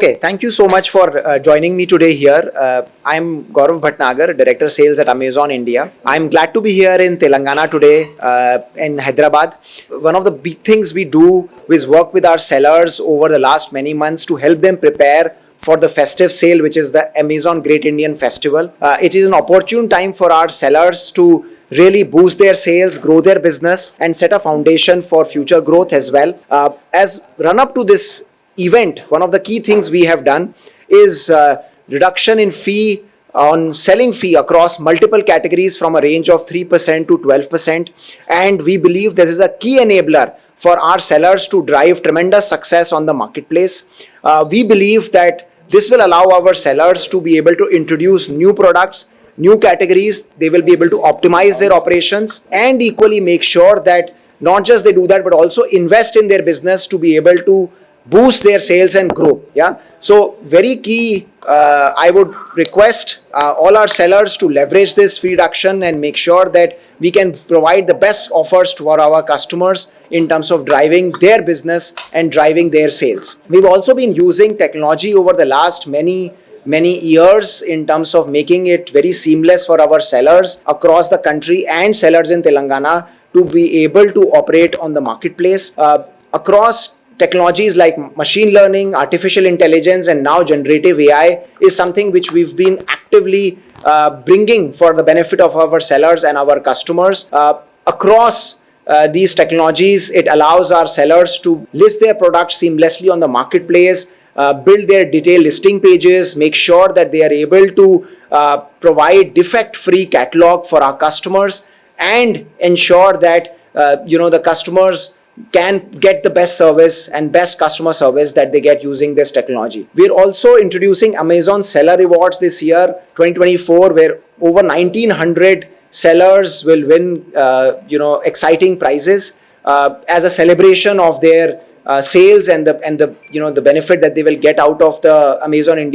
Okay, thank you so much for joining me today here. I'm Gaurav Bhatnagar, Director Sales at Amazon India. I'm glad to be here in Telangana today, in Hyderabad. One of the big things we do is work with our sellers over the last many months to help them prepare for the festive sale, which is the Amazon Great Indian Festival. It is an opportune time for our sellers to really boost their sales, grow their business, and set a foundation for future growth as well. As run up to this event, one of the key things we have done is reduction in fee on selling fee across multiple categories from a range of 3% to 12%, and we believe this is a key enabler for our sellers to drive tremendous success on the marketplace. We believe that this will allow our sellers to be able to introduce new products, new categories. They will be able to optimize their operations and equally make sure that not just they do that, but also invest in their business to be able to boost their sales and grow. Yeah. So very key, I would request all our sellers to leverage this fee reduction and make sure that we can provide the best offers to our customers in terms of driving their business and driving their sales. We've also been using technology over the last many years in terms of making it very seamless for our sellers across the country and sellers in Telangana to be able to operate on the marketplace across technologies like machine learning, artificial intelligence, and now generative AI is something which we've been actively bringing for the benefit of our sellers and our customers. Across these technologies, it allows our sellers to list their products seamlessly on the marketplace, build their detailed listing pages, make sure that they are able to provide defect-free catalog for our customers, and ensure that the customers can get the best service and best customer service that they get using this technology. We're also introducing Amazon Seller Rewards this year, 2024, where over 1,900 sellers will win, exciting prizes as a celebration of their sales and the benefit that they will get out of the Amazon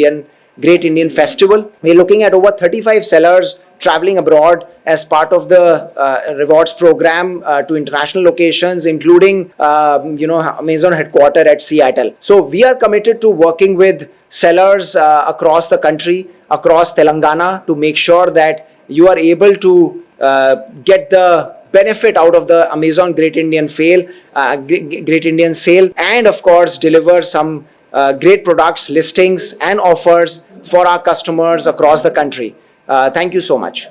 Great Indian Festival. We're looking at over 35 sellers traveling abroad as part of the rewards program to international locations, including Amazon headquarters at Seattle. So we are committed to working with sellers across the country, across Telangana, to make sure that you are able to get the benefit out of the Amazon Great Indian Sale, and of course deliver some great products, listings, and offers for our customers across the country. Thank you so much.